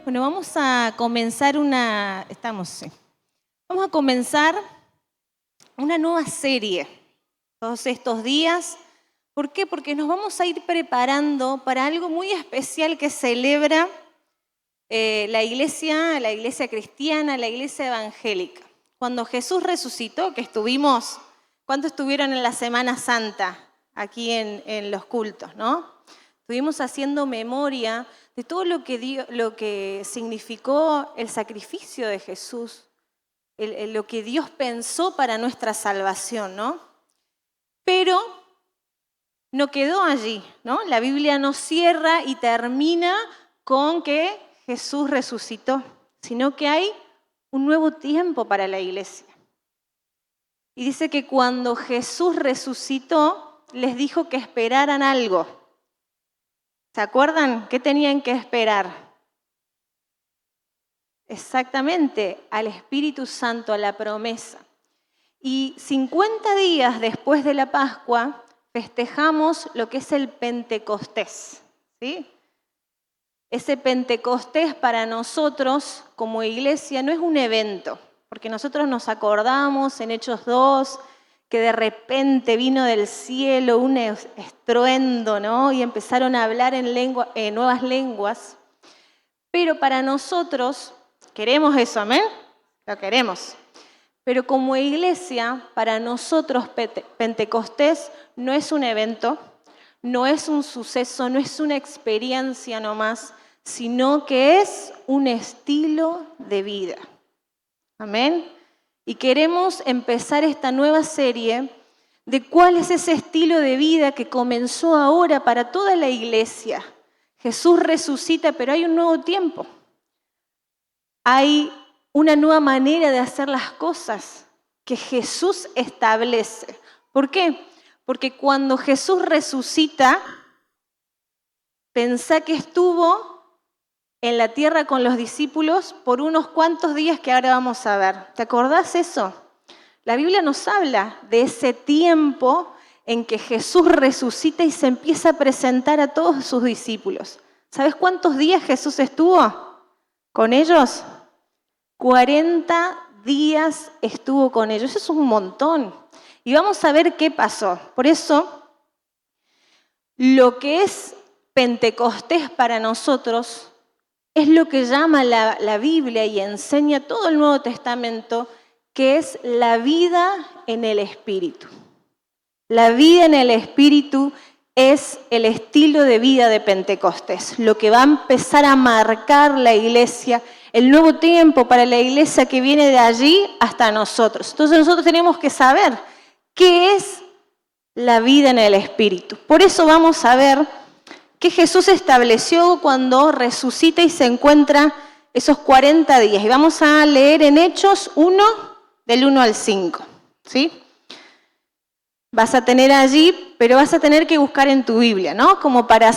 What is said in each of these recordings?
Bueno, vamos a comenzar una nueva serie todos estos días. ¿Por qué? Porque nos vamos a ir preparando para algo muy especial que celebra la iglesia cristiana, la iglesia evangélica. Cuando Jesús resucitó, que estuvimos, ¿cuántos estuvieron en la Semana Santa aquí en los cultos, no? Estuvimos haciendo memoria de todo lo que significó el sacrificio de Jesús, lo que Dios pensó para nuestra salvación, ¿no? Pero no quedó allí, ¿no? La Biblia no cierra y termina con que Jesús resucitó, sino que hay un nuevo tiempo para la iglesia. Y dice que cuando Jesús resucitó, les dijo que esperaran algo. ¿Se acuerdan? ¿Qué tenían que esperar? Exactamente, al Espíritu Santo, a la promesa. Y 50 días después de la Pascua, festejamos lo que es el Pentecostés, ¿sí? Ese Pentecostés para nosotros como iglesia no es un evento, porque nosotros nos acordamos en Hechos 2 que de repente vino del cielo un estruendo, ¿no? Y empezaron a hablar en nuevas lenguas. Pero para nosotros, queremos eso, ¿amén? Lo queremos. Pero como iglesia, para nosotros Pentecostés no es un evento, no es un suceso, no es una experiencia nomás, sino que es un estilo de vida. Amén. Y queremos empezar esta nueva serie de cuál es ese estilo de vida que comenzó ahora para toda la iglesia. Jesús resucita, pero hay un nuevo tiempo. Hay una nueva manera de hacer las cosas que Jesús establece. ¿Por qué? Porque cuando Jesús resucita, pensá que estuvo en la tierra con los discípulos por unos cuantos días que ahora vamos a ver. ¿Te acordás eso? La Biblia nos habla de ese tiempo en que Jesús resucita y se empieza a presentar a todos sus discípulos. ¿Sabes cuántos días Jesús estuvo con ellos? 40 días estuvo con ellos. Eso es un montón. Y vamos a ver qué pasó. Por eso, lo que es Pentecostés para nosotros es lo que llama la Biblia y enseña todo el Nuevo Testamento, que es la vida en el Espíritu. La vida en el Espíritu es el estilo de vida de Pentecostés, lo que va a empezar a marcar la iglesia, el nuevo tiempo para la iglesia que viene de allí hasta nosotros. Entonces nosotros tenemos que saber qué es la vida en el Espíritu. Por eso vamos a ver que Jesús estableció cuando resucita y se encuentra esos 40 días. Y vamos a leer en Hechos 1, del 1 al 5. ¿Sí? Vas a tener allí, pero vas a tener que buscar en tu Biblia, ¿no? Como para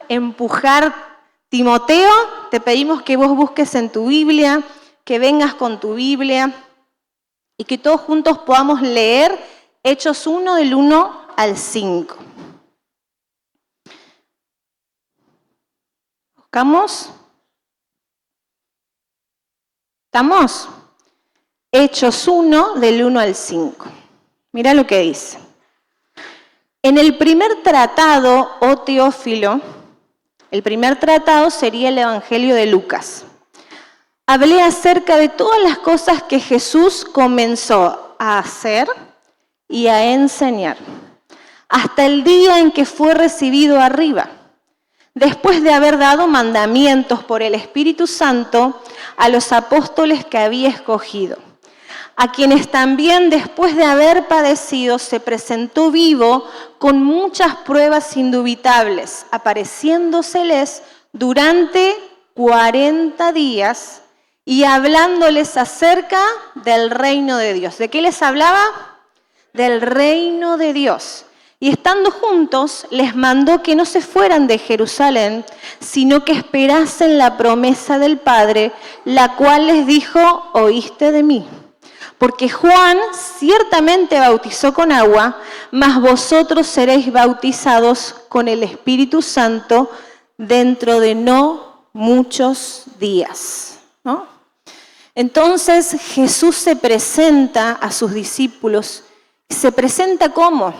empujar Timoteo, te pedimos que vos busques en tu Biblia, que vengas con tu Biblia y que todos juntos podamos leer Hechos 1, del 1 al 5. ¿Buscamos? ¿Estamos? Hechos 1, del 1 al 5. Mira lo que dice. En el primer tratado, oh Teófilo, el primer tratado sería el Evangelio de Lucas. Hablé acerca de todas las cosas que Jesús comenzó a hacer y a enseñar, hasta el día en que fue recibido arriba, después de haber dado mandamientos por el Espíritu Santo a los apóstoles que había escogido, a quienes también después de haber padecido se presentó vivo con muchas pruebas indubitables, apareciéndoseles durante 40 días y hablándoles acerca del reino de Dios. ¿De qué les hablaba? Del reino de Dios. Y estando juntos, les mandó que no se fueran de Jerusalén, sino que esperasen la promesa del Padre, la cual les dijo, oíste de mí. Porque Juan ciertamente bautizó con agua, mas vosotros seréis bautizados con el Espíritu Santo dentro de no muchos días, ¿no? Entonces Jesús se presenta a sus discípulos. ¿Se presenta cómo?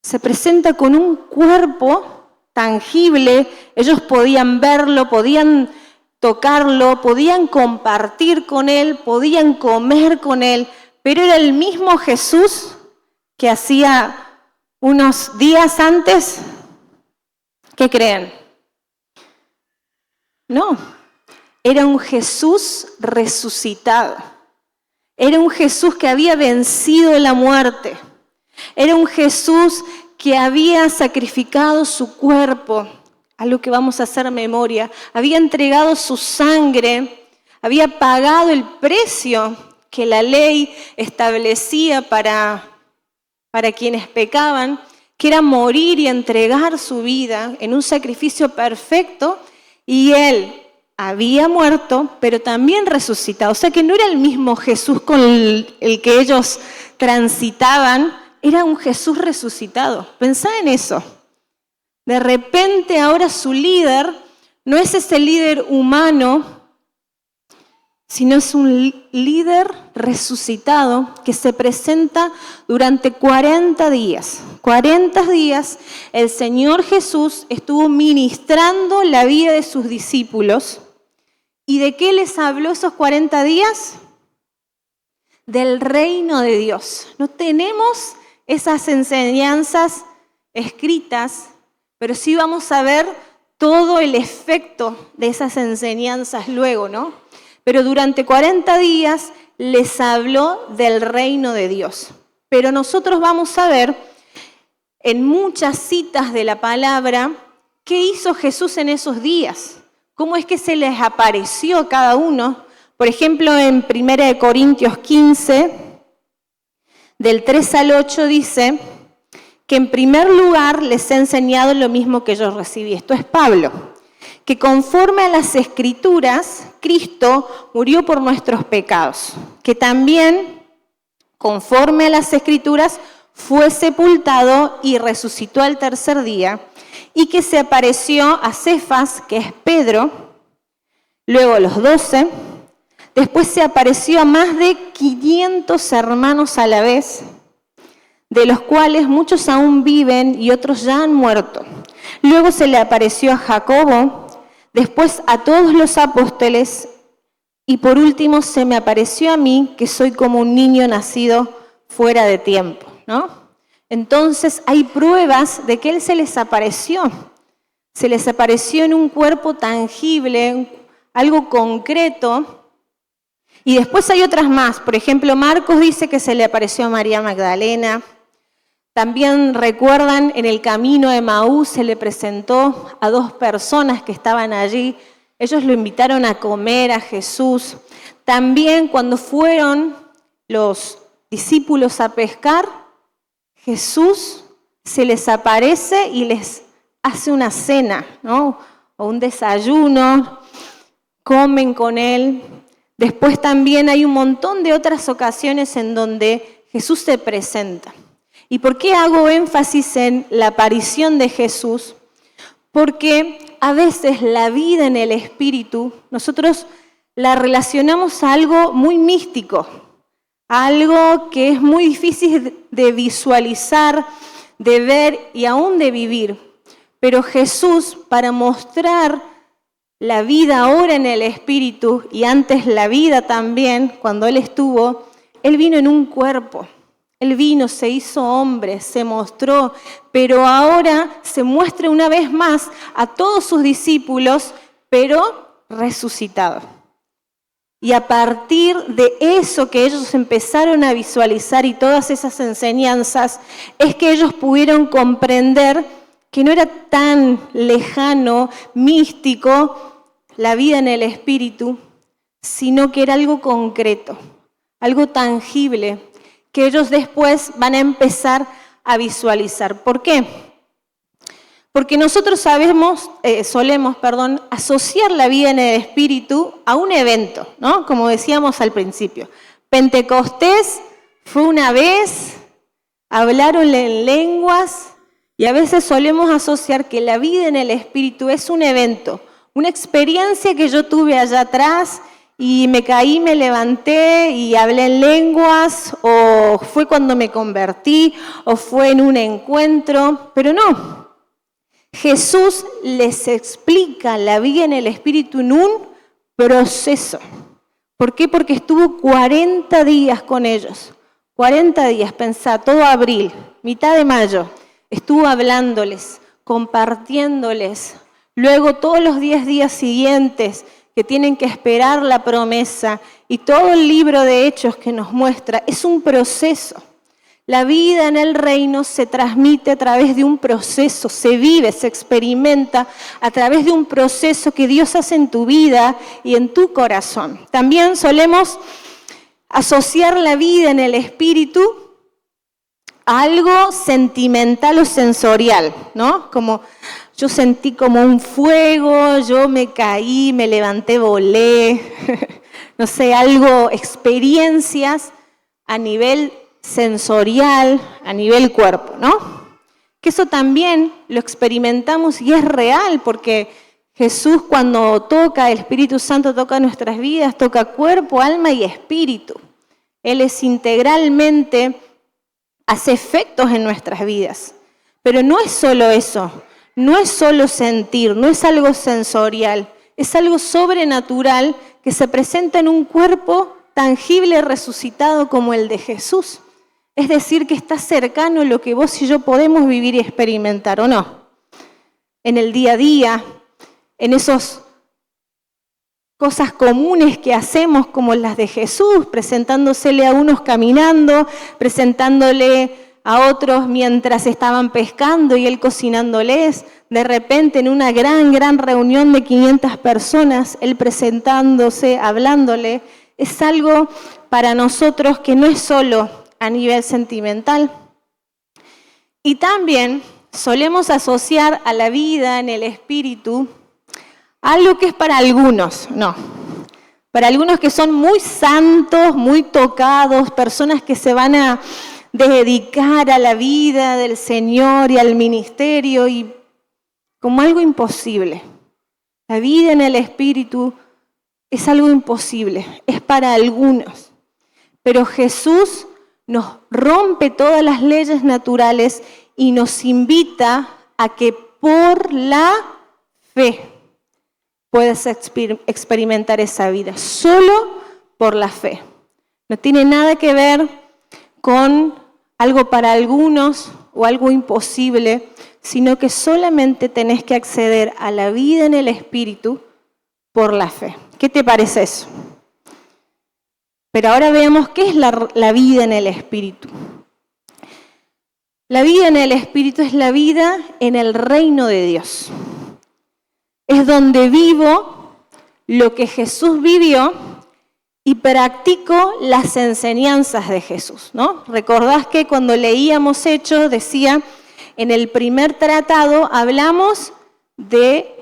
Se presenta con un cuerpo tangible. Ellos podían verlo, podían tocarlo, podían compartir con Él, podían comer con Él, pero era el mismo Jesús que hacía unos días antes. ¿Qué creen? No, era un Jesús resucitado. Era un Jesús que había vencido la muerte. Era un Jesús que había sacrificado su cuerpo, a lo que vamos a hacer memoria. Había entregado su sangre, había pagado el precio que la ley establecía para quienes pecaban, que era morir y entregar su vida en un sacrificio perfecto, y Él había muerto, pero también resucitado. O sea que no era el mismo Jesús con el que ellos transitaban, era un Jesús resucitado. Pensá en eso. De repente ahora su líder no es ese líder humano, sino es un líder resucitado que se presenta durante 40 días. 40 días el Señor Jesús estuvo ministrando la vida de sus discípulos. ¿Y de qué les habló esos 40 días? Del reino de Dios. No tenemos esas enseñanzas escritas, pero sí vamos a ver todo el efecto de esas enseñanzas luego, ¿no? Pero durante 40 días les habló del reino de Dios. Pero nosotros vamos a ver en muchas citas de la palabra qué hizo Jesús en esos días. ¿Cómo es que se les apareció a cada uno? Por ejemplo, en 1 Corintios 15, del 3 al 8, dice que en primer lugar les he enseñado lo mismo que yo recibí. Esto es Pablo. Que conforme a las Escrituras, Cristo murió por nuestros pecados. Que también, conforme a las Escrituras, fue sepultado y resucitó al tercer día. Y que se apareció a Cefas, que es Pedro, luego a los 12. Después se apareció a más de 500 hermanos a la vez, de los cuales muchos aún viven y otros ya han muerto. Luego se le apareció a Jacobo, después a todos los apóstoles, y por último se me apareció a mí, que soy como un niño nacido fuera de tiempo, ¿no? Entonces hay pruebas de que Él se les apareció. Se les apareció en un cuerpo tangible, algo concreto. Y después hay otras más. Por ejemplo, Marcos dice que se le apareció a María Magdalena. También recuerdan, en el camino de Emaús se le presentó a 2 personas que estaban allí. Ellos lo invitaron a comer a Jesús. También cuando fueron los discípulos a pescar, Jesús se les aparece y les hace una cena, ¿no? O un desayuno, comen con Él. Después también hay un montón de otras ocasiones en donde Jesús se presenta. ¿Y por qué hago énfasis en la aparición de Jesús? Porque a veces la vida en el Espíritu, nosotros la relacionamos a algo muy místico, a algo que es muy difícil de visualizar, de ver y aún de vivir. Pero Jesús, para mostrar la vida ahora en el Espíritu y antes la vida también, cuando Él estuvo, Él vino en un cuerpo. Él vino, se hizo hombre, se mostró, pero ahora se muestra una vez más a todos sus discípulos, pero resucitado. Y a partir de eso que ellos empezaron a visualizar y todas esas enseñanzas, es que ellos pudieron comprender que no era tan lejano, místico, la vida en el Espíritu, sino que era algo concreto, algo tangible, que ellos después van a empezar a visualizar. ¿Por qué? Porque nosotros solemos asociar la vida en el Espíritu a un evento, ¿no? Como decíamos al principio. Pentecostés fue una vez, hablaron en lenguas, y a veces solemos asociar que la vida en el Espíritu es un evento, una experiencia que yo tuve allá atrás y me caí, me levanté y hablé en lenguas, o fue cuando me convertí, o fue en un encuentro, pero no. Jesús les explica la vida en el Espíritu en un proceso. ¿Por qué? Porque estuvo 40 días con ellos. 40 días, pensá, todo abril, mitad de mayo, estuvo hablándoles, compartiéndoles. Luego todos los 10 días siguientes que tienen que esperar la promesa, y todo el libro de Hechos que nos muestra, es un proceso. La vida en el reino se transmite a través de un proceso, se vive, se experimenta a través de un proceso que Dios hace en tu vida y en tu corazón. También solemos asociar la vida en el Espíritu a algo sentimental o sensorial, ¿no? Como yo sentí como un fuego, yo me caí, me levanté, volé, no sé, algo, experiencias a nivel sensorial, a nivel cuerpo, ¿no? Que eso también lo experimentamos y es real, porque Jesús cuando toca, el Espíritu Santo toca nuestras vidas, toca cuerpo, alma y espíritu. Él es integralmente, hace efectos en nuestras vidas. Pero no es solo eso, no es solo sentir, no es algo sensorial, es algo sobrenatural que se presenta en un cuerpo tangible, resucitado como el de Jesús. Es decir, que está cercano a lo que vos y yo podemos vivir y experimentar, ¿o no? En el día a día, en esas cosas comunes que hacemos como las de Jesús, presentándosele a unos caminando, presentándole a otros mientras estaban pescando y él cocinándoles. De repente en una gran reunión de 500 personas, él presentándose, hablándole. Es algo para nosotros que no es solo a nivel sentimental. Y también solemos asociar a la vida en el Espíritu algo que es para algunos, no. Para algunos que son muy santos, muy tocados, personas que se van a dedicar a la vida del Señor y al ministerio, y como algo imposible. La vida en el Espíritu es algo imposible, es para algunos. Pero Jesús nos rompe todas las leyes naturales y nos invita a que por la fe puedas experimentar esa vida, solo por la fe. No tiene nada que ver con algo para algunos o algo imposible, sino que solamente tenés que acceder a la vida en el Espíritu por la fe. ¿Qué te parece eso? Pero ahora veamos qué es la vida en el Espíritu. La vida en el Espíritu es la vida en el reino de Dios. Es donde vivo lo que Jesús vivió y practico las enseñanzas de Jesús, ¿no? Recordás que cuando leíamos Hechos decía, en el primer tratado hablamos de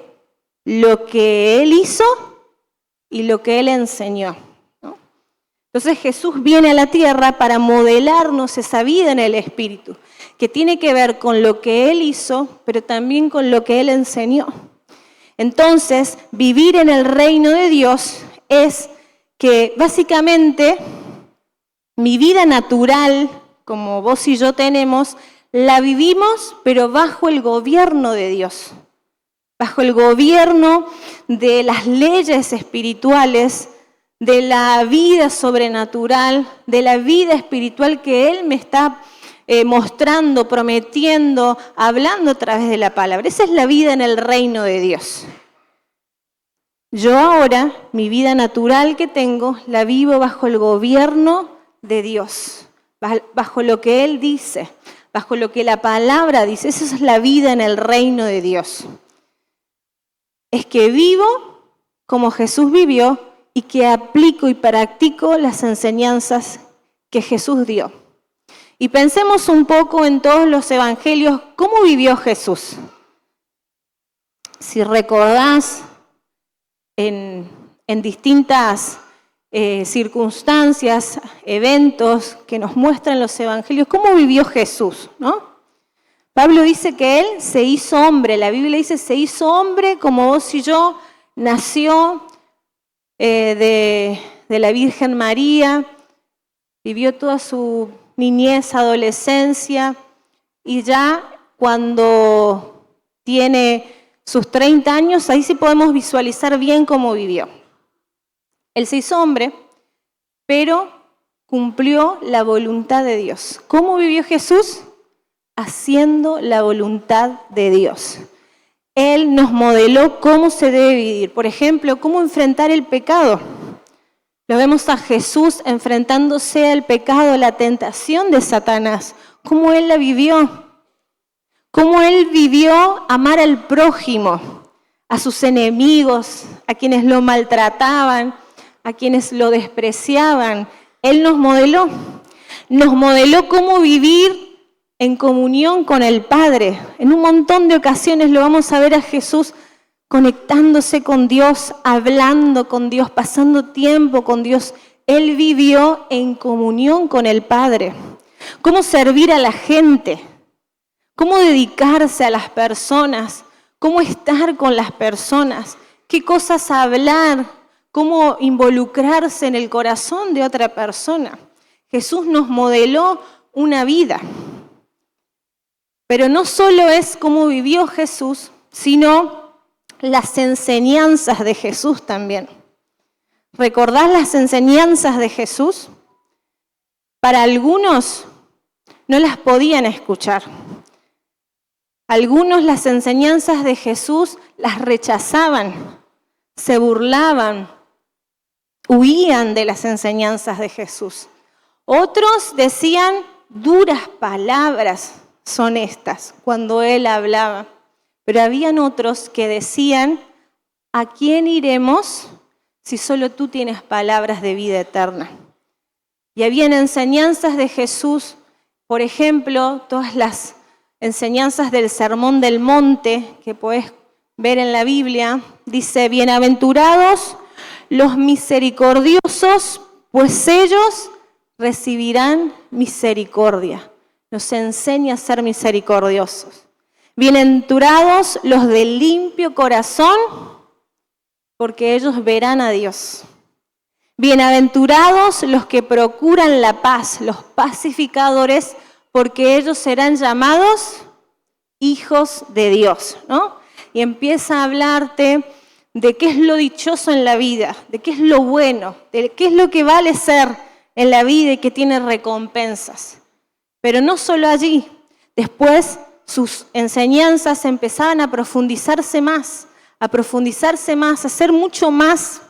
lo que Él hizo y lo que Él enseñó, ¿no? Entonces Jesús viene a la tierra para modelarnos esa vida en el Espíritu, que tiene que ver con lo que Él hizo, pero también con lo que Él enseñó. Entonces, vivir en el reino de Dios es que básicamente mi vida natural, como vos y yo tenemos, la vivimos, pero bajo el gobierno de Dios, bajo el gobierno de las leyes espirituales, de la vida sobrenatural, de la vida espiritual que Él me está mostrando, prometiendo, hablando a través de la palabra. Esa es la vida en el reino de Dios. Yo ahora, mi vida natural que tengo, la vivo bajo el gobierno de Dios, bajo lo que Él dice, bajo lo que la palabra dice. Esa es la vida en el reino de Dios. Es que vivo como Jesús vivió y que aplico y practico las enseñanzas que Jesús dio. Y pensemos un poco en todos los evangelios, ¿cómo vivió Jesús? Si recordás en distintas circunstancias, eventos que nos muestran los evangelios, ¿cómo vivió Jesús, no? Pablo dice que Él se hizo hombre, la Biblia dice se hizo hombre como vos y yo, nació de la Virgen María, vivió toda su niñez, adolescencia, y ya cuando tiene sus 30 años, ahí sí podemos visualizar bien cómo vivió. Él se hizo hombre, pero cumplió la voluntad de Dios. ¿Cómo vivió Jesús? Haciendo la voluntad de Dios. Él nos modeló cómo se debe vivir. Por ejemplo, cómo enfrentar el pecado. Lo vemos a Jesús enfrentándose al pecado, la tentación de Satanás. Cómo Él la vivió. Cómo Él vivió amar al prójimo, a sus enemigos, a quienes lo maltrataban, a quienes lo despreciaban. Él nos modeló cómo vivir en comunión con el Padre. En un montón de ocasiones lo vamos a ver a Jesús conectándose con Dios, hablando con Dios, pasando tiempo con Dios. Él vivió en comunión con el Padre. Cómo servir a la gente, cómo dedicarse a las personas, cómo estar con las personas, qué cosas hablar, cómo involucrarse en el corazón de otra persona. Jesús nos modeló una vida. Pero no solo es cómo vivió Jesús, sino las enseñanzas de Jesús también. ¿Recordás las enseñanzas de Jesús? Para algunos no las podían escuchar. Algunos las enseñanzas de Jesús las rechazaban, se burlaban, huían de las enseñanzas de Jesús. Otros decían, duras palabras son estas cuando Él hablaba. Pero habían otros que decían, ¿a quién iremos si solo tú tienes palabras de vida eterna? Y habían enseñanzas de Jesús, por ejemplo, todas las enseñanzas del Sermón del Monte que podés ver en la Biblia. Dice, bienaventurados los misericordiosos, pues ellos recibirán misericordia. Nos enseña a ser misericordiosos. Bienaventurados los de limpio corazón, porque ellos verán a Dios. Bienaventurados los que procuran la paz, los pacificadores, porque ellos serán llamados hijos de Dios, ¿no? Y empieza a hablarte de qué es lo dichoso en la vida, de qué es lo bueno, de qué es lo que vale ser en la vida y que tiene recompensas. Pero no solo allí, después sus enseñanzas empezaban a profundizarse más, a ser mucho más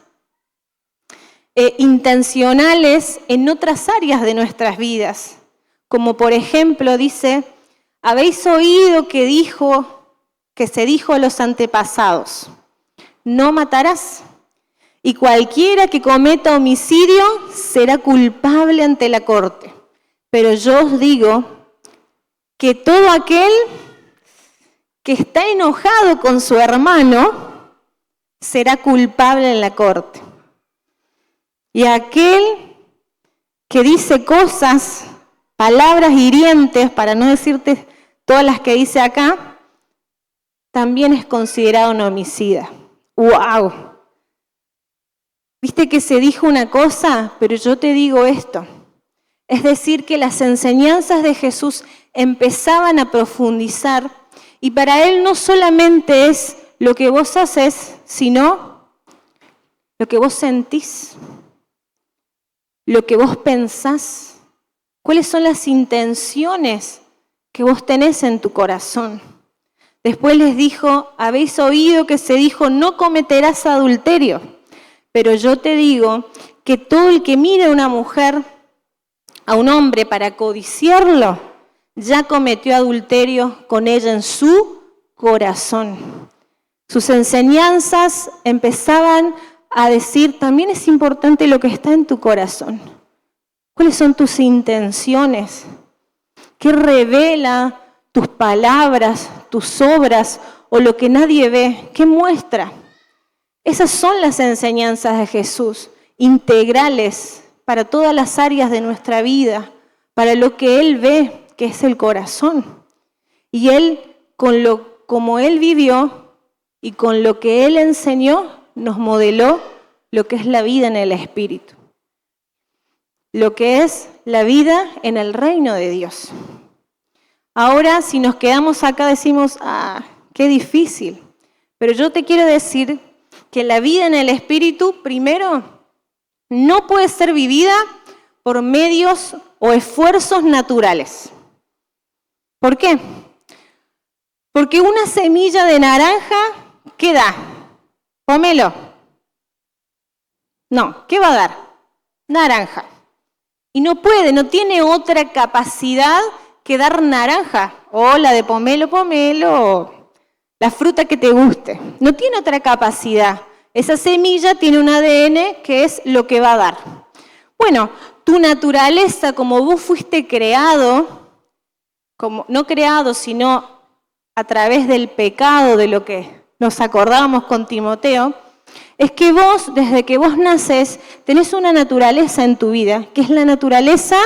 intencionales en otras áreas de nuestras vidas. Como por ejemplo dice, habéis oído que se dijo a los antepasados, no matarás, y cualquiera que cometa homicidio será culpable ante la corte. Pero yo os digo que todo aquel que está enojado con su hermano será culpable en la corte. Y aquel que dice cosas, palabras hirientes, para no decirte todas las que dice acá, también es considerado un homicida. ¡Wow! Viste que se dijo una cosa, pero yo te digo esto. Es decir, que las enseñanzas de Jesús empezaban a profundizar y para Él no solamente es lo que vos haces, sino lo que vos sentís, lo que vos pensás, cuáles son las intenciones que vos tenés en tu corazón. Después les dijo, habéis oído que se dijo, no cometerás adulterio, pero yo te digo que todo el que mire a una mujer, a un hombre para codiciarlo, ya cometió adulterio con ella en su corazón. Sus enseñanzas empezaban a decir, también es importante lo que está en tu corazón. ¿Cuáles son tus intenciones? ¿Qué revela tus palabras, tus obras o lo que nadie ve? ¿Qué muestra? Esas son las enseñanzas de Jesús, integrales para todas las áreas de nuestra vida, para lo que Él ve, que es el corazón. Y Él, como Él vivió y con lo que Él enseñó, nos modeló lo que es la vida en el Espíritu, lo que es la vida en el reino de Dios. Ahora, si nos quedamos acá, decimos, qué difícil. Pero yo te quiero decir que la vida en el Espíritu, primero, no puede ser vivida por medios o esfuerzos naturales. ¿Por qué? Porque una semilla de naranja, ¿qué da? Pomelo. No, ¿qué va a dar? Naranja. Y no puede, no tiene otra capacidad que dar naranja, o la de pomelo, o la fruta que te guste. No tiene otra capacidad. Esa semilla tiene un ADN que es lo que va a dar. Bueno, tu naturaleza, como vos fuiste creado, como no creado, sino a través del pecado, de lo que nos acordábamos con Timoteo, es que vos, desde que vos naces, tenés una naturaleza en tu vida, que es la naturaleza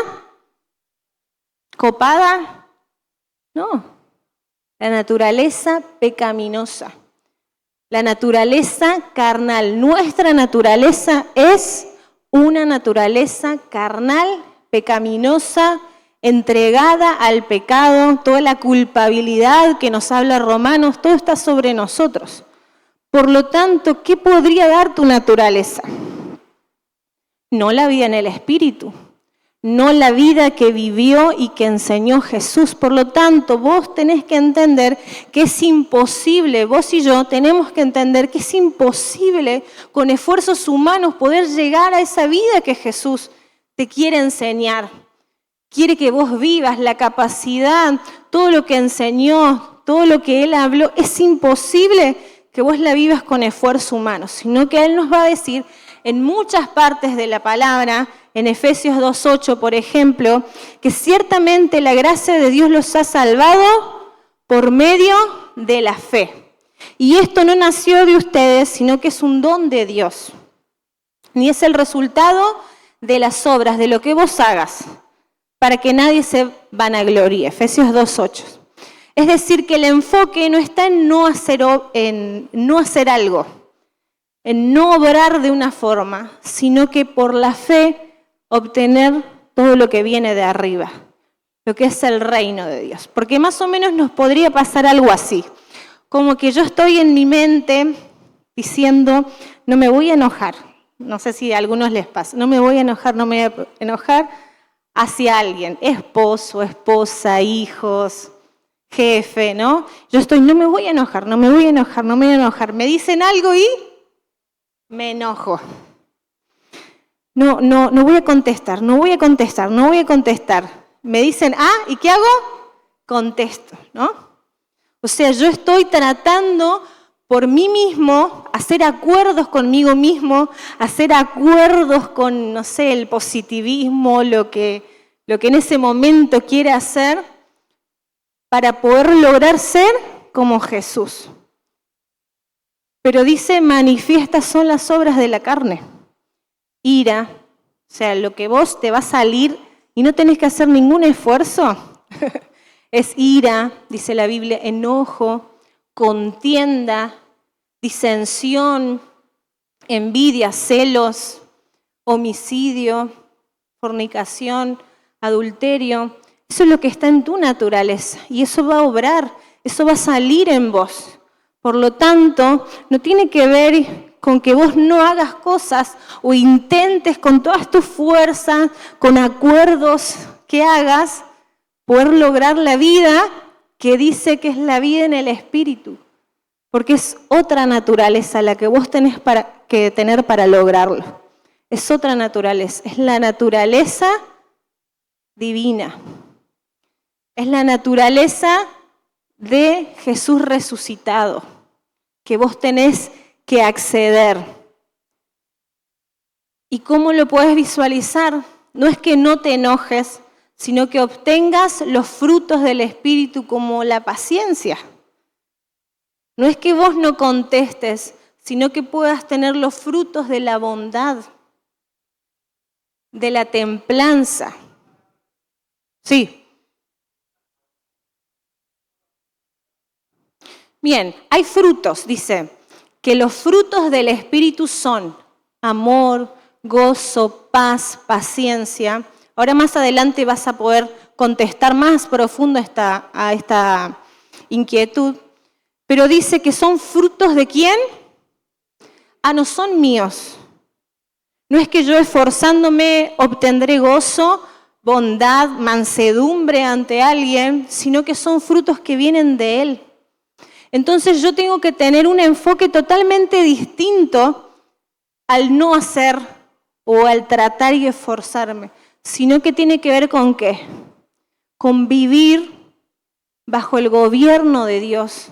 copada, no, la naturaleza pecaminosa, la naturaleza carnal. Nuestra naturaleza es una naturaleza carnal, pecaminosa, entregada al pecado. Toda la culpabilidad que nos habla Romanos, todo está sobre nosotros. Por lo tanto, ¿qué podría dar tu naturaleza? No la vida en el Espíritu, no la vida que vivió y que enseñó Jesús. Por lo tanto, vos tenés que entender que es imposible, vos y yo tenemos que entender que es imposible con esfuerzos humanos poder llegar a esa vida que Jesús te quiere enseñar. Quiere que vos vivas la capacidad, todo lo que enseñó, todo lo que Él habló. Es imposible que vos la vivas con esfuerzo humano, sino que Él nos va a decir en muchas partes de la palabra, en Efesios 2:8, por ejemplo, que ciertamente la gracia de Dios los ha salvado por medio de la fe. Y esto no nació de ustedes, sino que es un don de Dios. Ni es el resultado de las obras, de lo que vos hagas, para que nadie se vanaglorie. Efesios 2:8. Es decir, que el enfoque no está en no hacer algo, en no obrar de una forma, sino que por la fe obtener todo lo que viene de arriba, lo que es el reino de Dios. Porque más o menos nos podría pasar algo así, como que yo estoy en mi mente diciendo, no me voy a enojar. No sé si a algunos les pasa, no me voy a enojar hacia alguien, esposo, esposa, hijos, jefe, ¿no? Yo estoy, no me voy a enojar. Me dicen algo y me enojo. No voy a contestar. Me dicen, ¿y qué hago? Contesto, ¿no? O sea, yo estoy tratando por mí mismo, hacer acuerdos conmigo mismo, hacer acuerdos con, no sé, el positivismo, lo que en ese momento quiere hacer, para poder lograr ser como Jesús. Pero dice, manifiestas son las obras de la carne. Ira, o sea, lo que vos te va a salir y no tenés que hacer ningún esfuerzo, es ira, dice la Biblia, enojo, contienda, disensión, envidia, celos, homicidio, fornicación, adulterio. Eso es lo que está en tu naturaleza y eso va a obrar, eso va a salir en vos. Por lo tanto, no tiene que ver con que vos no hagas cosas o intentes con todas tus fuerzas, con acuerdos que hagas, poder lograr la vida que dice que es la vida en el Espíritu. Porque es otra naturaleza la que vos tenés que tener para lograrlo. Es otra naturaleza, es la naturaleza divina. Es la naturaleza de Jesús resucitado, que vos tenés que acceder. ¿Y cómo lo podés visualizar? No es que no te enojes, sino que obtengas los frutos del Espíritu como la paciencia. No es que vos no contestes, sino que puedas tener los frutos de la bondad, de la templanza. Sí. Bien, hay frutos, dice. que los frutos del Espíritu son amor, gozo, paz, paciencia. Ahora más adelante vas a poder contestar más profundo a esta inquietud. Pero dice que son frutos ¿de quién? No son míos. No es que yo esforzándome obtendré gozo, bondad, mansedumbre ante alguien, sino que son frutos que vienen de Él. Entonces yo tengo que tener un enfoque totalmente distinto al no hacer o al tratar y esforzarme, sino que tiene que ver con ¿qué? Con vivir bajo el gobierno de Dios,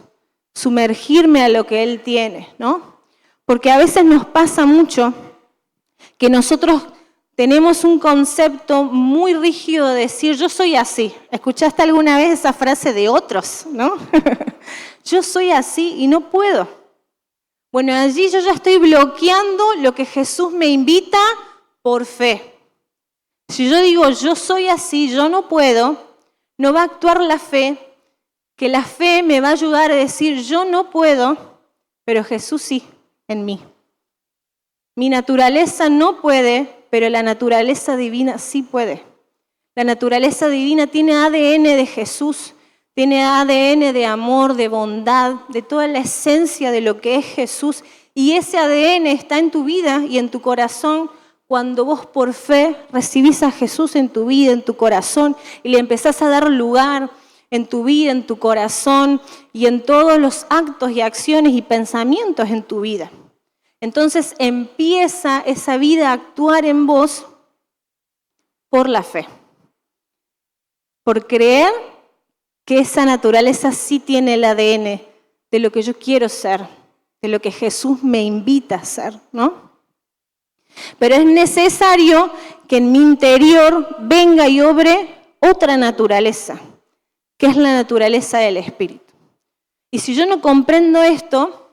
sumergirme a lo que Él tiene, ¿no? Porque a veces nos pasa mucho que nosotros tenemos un concepto muy rígido de decir, yo soy así. ¿Escuchaste alguna vez esa frase de otros, no? Yo soy así y no puedo. Bueno, allí yo ya estoy bloqueando lo que Jesús me invita por fe. Si yo digo, yo soy así, yo no puedo, no va a actuar la fe, que la fe me va a ayudar a decir, yo no puedo, pero Jesús sí, en mí. Mi naturaleza no puede, pero la naturaleza divina sí puede. La naturaleza divina tiene ADN de Jesús, tiene ADN de amor, de bondad, de toda la esencia de lo que es Jesús. Y ese ADN está en tu vida y en tu corazón cuando vos por fe recibís a Jesús en tu vida, en tu corazón, y le empezás a dar lugar en tu vida, en tu corazón y en todos los actos y acciones y pensamientos en tu vida. Entonces empieza esa vida a actuar en vos por la fe, por creer que esa naturaleza sí tiene el ADN de lo que yo quiero ser, de lo que Jesús me invita a ser, ¿no? Pero es necesario que en mi interior venga y obre otra naturaleza, que es la naturaleza del Espíritu. Y si yo no comprendo esto,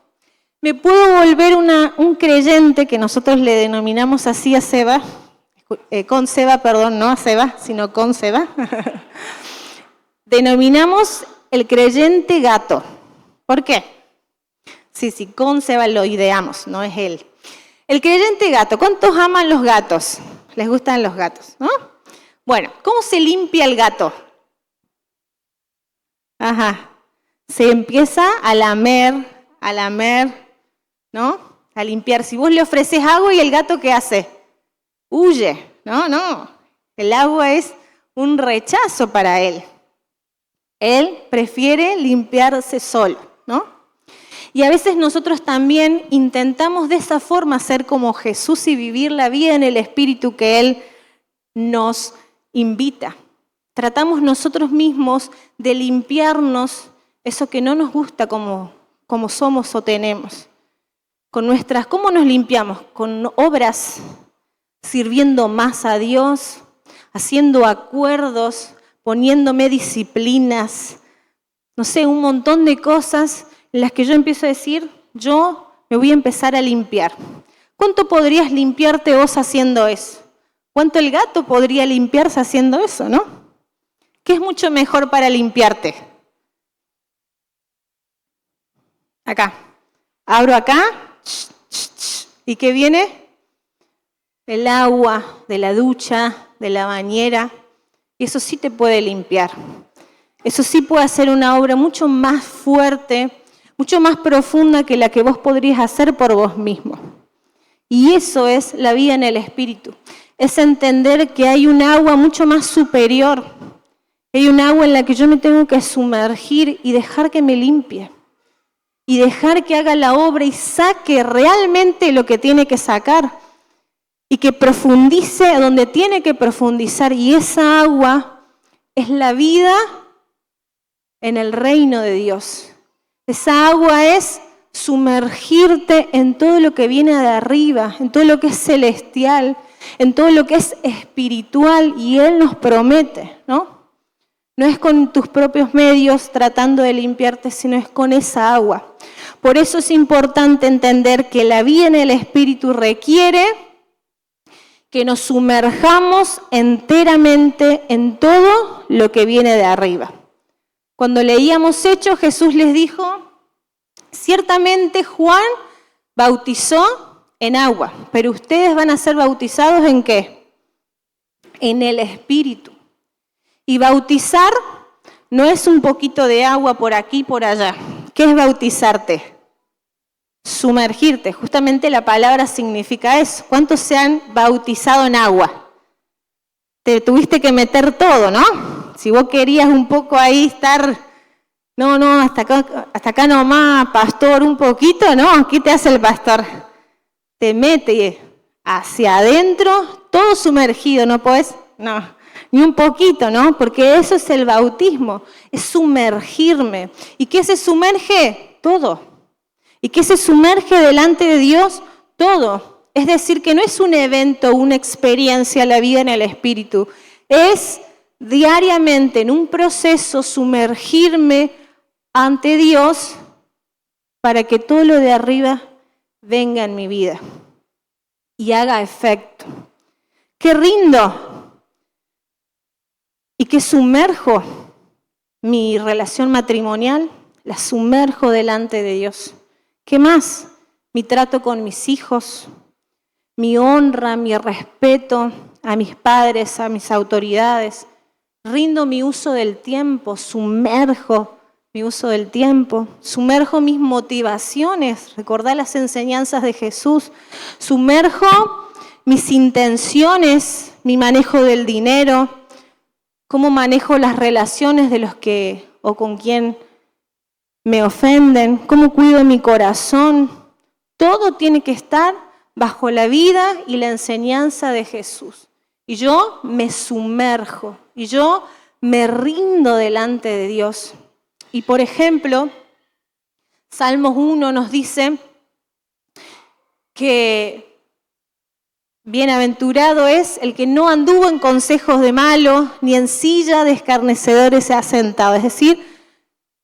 me puedo volver un creyente, que nosotros le denominamos así a Seba, con Seba, perdón, no a Seba, sino con Seba. Denominamos el creyente gato. ¿Por qué? Sí, con Seba lo ideamos, no es él. El creyente gato, ¿cuántos aman los gatos? Les gustan los gatos, ¿no? Bueno, ¿cómo se limpia el gato? Se empieza a lamer, ¿no? A limpiar. Si vos le ofreces agua y el gato, ¿qué hace? Huye. No. El agua es un rechazo para él. Él prefiere limpiarse solo, ¿no? Y a veces nosotros también intentamos de esa forma ser como Jesús y vivir la vida en el Espíritu que Él nos invita. Tratamos nosotros mismos de limpiarnos eso que no nos gusta como somos o tenemos. ¿Cómo nos limpiamos? Con obras, sirviendo más a Dios, haciendo acuerdos, poniéndome disciplinas, no sé, un montón de cosas en las que yo empiezo a decir, yo me voy a empezar a limpiar. ¿Cuánto podrías limpiarte vos haciendo eso? ¿Cuánto el gato podría limpiarse haciendo eso, no? ¿Qué es mucho mejor para limpiarte? Acá. Abro acá. ¿Y qué viene? El agua de la ducha, de la bañera. Y eso sí te puede limpiar. Eso sí puede hacer una obra mucho más fuerte, mucho más profunda que la que vos podrías hacer por vos mismo. Y eso es la vida en el Espíritu. Es entender que hay un agua mucho más superior. Hay un agua en la que yo me tengo que sumergir y dejar que me limpie. Y dejar que haga la obra y saque realmente lo que tiene que sacar. Y que profundice donde tiene que profundizar. Y esa agua es la vida en el reino de Dios. Esa agua es sumergirte en todo lo que viene de arriba, en todo lo que es celestial, en todo lo que es espiritual. Y Él nos promete, ¿no? No es con tus propios medios tratando de limpiarte, sino es con esa agua. Por eso es importante entender que la vida en el Espíritu requiere que nos sumerjamos enteramente en todo lo que viene de arriba. Cuando leíamos Hechos, Jesús les dijo, ciertamente Juan bautizó en agua, pero ustedes van a ser bautizados ¿en qué? En el Espíritu. Y bautizar no es un poquito de agua por aquí, por allá. ¿Qué es bautizarte? Sumergirte. Justamente la palabra significa eso. ¿Cuántos se han bautizado en agua? Te tuviste que meter todo, ¿no? Si vos querías un poco ahí estar, no, hasta acá nomás, pastor, un poquito, ¿no? ¿Qué te hace el pastor? Te mete hacia adentro, todo sumergido, ¿no podés? No. Ni un poquito, ¿no? Porque eso es el bautismo, es sumergirme. ¿Y qué se sumerge? Todo. ¿Y qué se sumerge delante de Dios? Todo. Es decir, que no es un evento, una experiencia la vida en el Espíritu. Es diariamente en un proceso sumergirme ante Dios para que todo lo de arriba venga en mi vida y haga efecto. ¡Qué rindo! Y que sumerjo mi relación matrimonial, la sumerjo delante de Dios. ¿Qué más? Mi trato con mis hijos, mi honra, mi respeto a mis padres, a mis autoridades. Rindo mi uso del tiempo, sumerjo mi uso del tiempo, sumerjo mis motivaciones, recordar las enseñanzas de Jesús, sumerjo mis intenciones, mi manejo del dinero, cómo manejo las relaciones de los que o con quien me ofenden, cómo cuido mi corazón. Todo tiene que estar bajo la vida y la enseñanza de Jesús. Y yo me sumerjo, y yo me rindo delante de Dios. Y por ejemplo, Salmos 1 nos dice que bienaventurado es el que no anduvo en consejos de malos, ni en silla de escarnecedores se ha sentado. Es decir,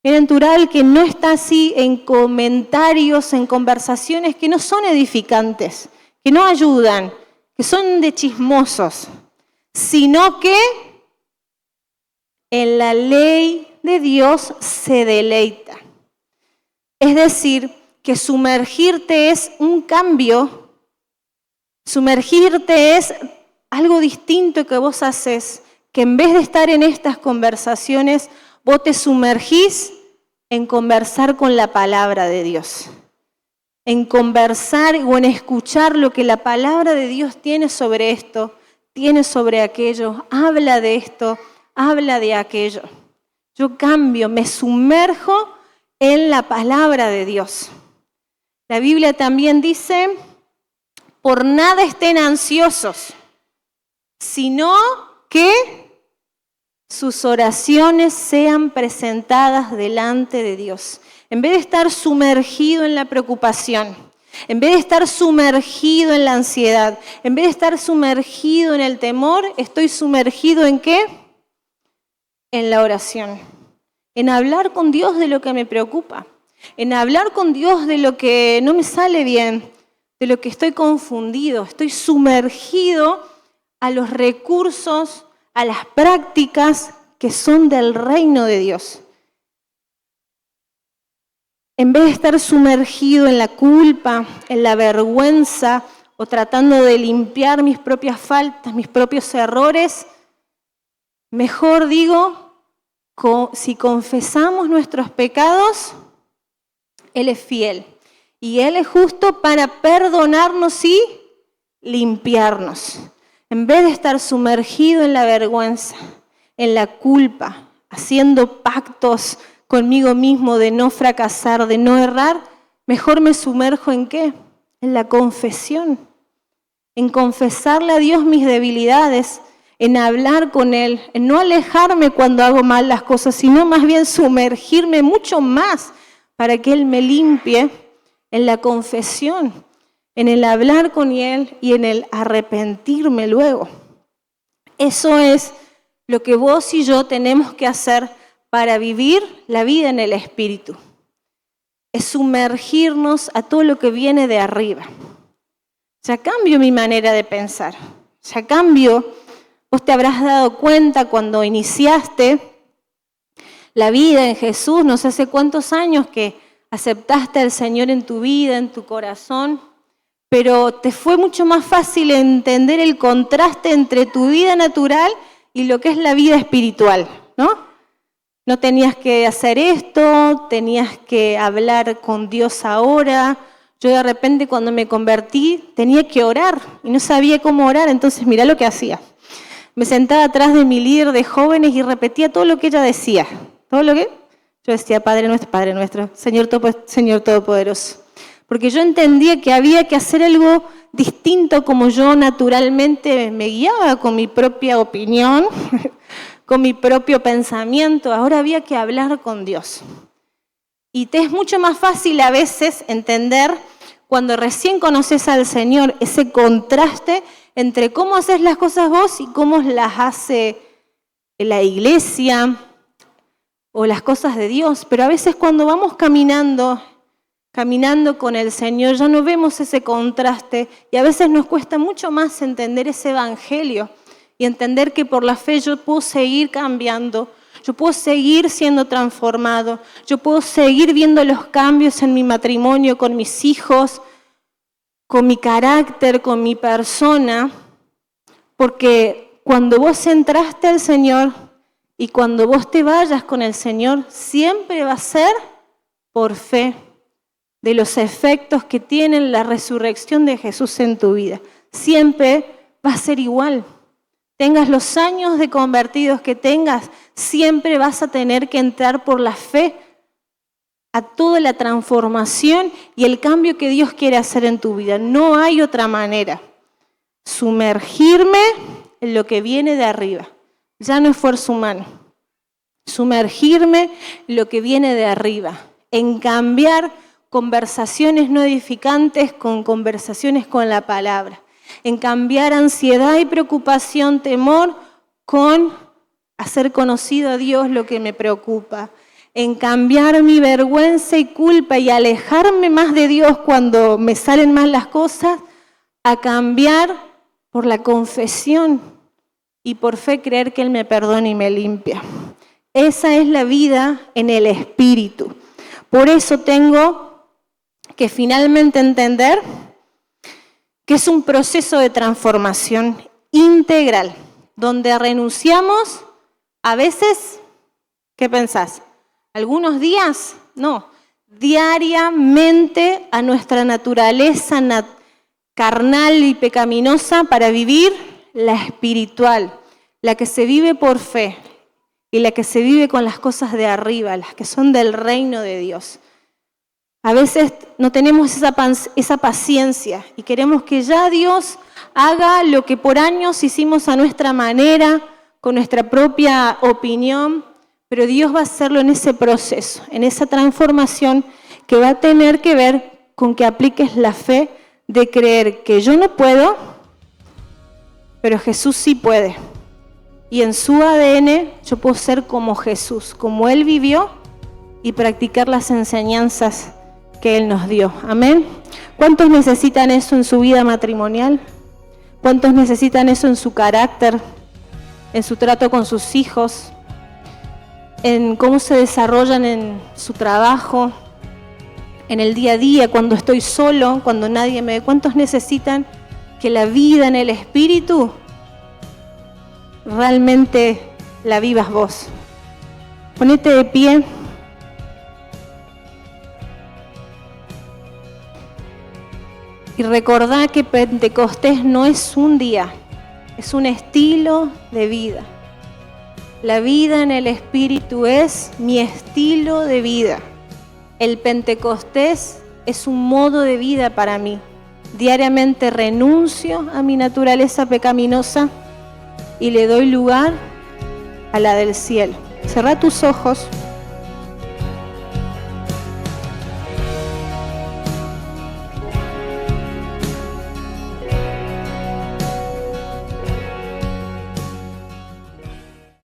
bienaventurado el que no está así en comentarios, en conversaciones que no son edificantes, que no ayudan, que son de chismosos, sino que en la ley de Dios se deleita. Es decir, que sumergirte es un cambio. Sumergirte es algo distinto que vos haces, que en vez de estar en estas conversaciones, vos te sumergís en conversar con la palabra de Dios, en conversar o en escuchar lo que la palabra de Dios tiene sobre esto, tiene sobre aquello, habla de esto, habla de aquello. Yo cambio, me sumerjo en la palabra de Dios. La Biblia también dice: por nada estén ansiosos, sino que sus oraciones sean presentadas delante de Dios. En vez de estar sumergido en la preocupación, en vez de estar sumergido en la ansiedad, en vez de estar sumergido en el temor, estoy sumergido ¿en qué? En la oración, en hablar con Dios de lo que me preocupa, en hablar con Dios de lo que no me sale bien, de lo que estoy confundido, estoy sumergido a los recursos, a las prácticas que son del reino de Dios. En vez de estar sumergido en la culpa, en la vergüenza o tratando de limpiar mis propias faltas, mis propios errores, mejor digo, si confesamos nuestros pecados, Él es fiel. Y Él es justo para perdonarnos y limpiarnos. En vez de estar sumergido en la vergüenza, en la culpa, haciendo pactos conmigo mismo de no fracasar, de no errar, mejor me sumerjo ¿en qué? En la confesión. En confesarle a Dios mis debilidades, en hablar con Él, en no alejarme cuando hago mal las cosas, sino más bien sumergirme mucho más para que Él me limpie. En la confesión, en el hablar con Él y en el arrepentirme luego. Eso es lo que vos y yo tenemos que hacer para vivir la vida en el Espíritu. Es sumergirnos a todo lo que viene de arriba. Ya cambio mi manera de pensar. Ya cambio, vos te habrás dado cuenta cuando iniciaste la vida en Jesús, no sé hace cuántos años que aceptaste al Señor en tu vida, en tu corazón, pero te fue mucho más fácil entender el contraste entre tu vida natural y lo que es la vida espiritual, ¿no? No tenías que hacer esto, tenías que hablar con Dios ahora. Yo de repente cuando me convertí tenía que orar y no sabía cómo orar, entonces mirá lo que hacía. Me sentaba atrás de mi líder de jóvenes y repetía todo lo que ella decía. Todo lo que yo decía, Padre nuestro, Señor Todopoderoso. Porque yo entendía que había que hacer algo distinto como yo naturalmente me guiaba con mi propia opinión, con mi propio pensamiento. Ahora había que hablar con Dios. Y te es mucho más fácil a veces entender cuando recién conoces al Señor ese contraste entre cómo haces las cosas vos y cómo las hace la iglesia o las cosas de Dios. Pero a veces cuando vamos caminando con el Señor, ya no vemos ese contraste y a veces nos cuesta mucho más entender ese evangelio y entender que por la fe yo puedo seguir cambiando, yo puedo seguir siendo transformado, yo puedo seguir viendo los cambios en mi matrimonio, con mis hijos, con mi carácter, con mi persona, porque cuando vos entraste al Señor y cuando vos te vayas con el Señor, siempre va a ser por fe de los efectos que tiene la resurrección de Jesús en tu vida. Siempre va a ser igual. Tengas los años de convertidos que tengas, siempre vas a tener que entrar por la fe a toda la transformación y el cambio que Dios quiere hacer en tu vida. No hay otra manera. Sumergirme en lo que viene de arriba. Ya no es fuerza humana. Sumergirme en lo que viene de arriba. En cambiar conversaciones no edificantes con conversaciones con la palabra. En cambiar ansiedad y preocupación, temor, con hacer conocido a Dios lo que me preocupa. En cambiar mi vergüenza y culpa y alejarme más de Dios cuando me salen mal las cosas, a cambiar por la confesión y por fe creer que Él me perdona y me limpia. Esa es la vida en el Espíritu. Por eso tengo que finalmente entender que es un proceso de transformación integral, donde renunciamos a veces, ¿qué pensás? ¿Algunos días? No, diariamente a nuestra naturaleza carnal y pecaminosa para vivir la espiritual, la que se vive por fe y la que se vive con las cosas de arriba, las que son del reino de Dios. A veces no tenemos esa paciencia y queremos que ya Dios haga lo que por años hicimos a nuestra manera, con nuestra propia opinión, pero Dios va a hacerlo en ese proceso, en esa transformación que va a tener que ver con que apliques la fe de creer que yo no puedo, pero Jesús sí puede. Y en su ADN yo puedo ser como Jesús, como Él vivió y practicar las enseñanzas que Él nos dio. Amén. ¿Cuántos necesitan eso en su vida matrimonial? ¿Cuántos necesitan eso en su carácter, en su trato con sus hijos, en cómo se desarrollan en su trabajo, en el día a día, cuando estoy solo, cuando nadie me ve? ¿Cuántos necesitan que la vida en el Espíritu realmente la vivas vos? Ponete de pie. Y recordá que Pentecostés no es un día, es un estilo de vida. La vida en el Espíritu es mi estilo de vida. El Pentecostés es un modo de vida para mí. Diariamente renuncio a mi naturaleza pecaminosa y le doy lugar a la del cielo. Cerrá tus ojos.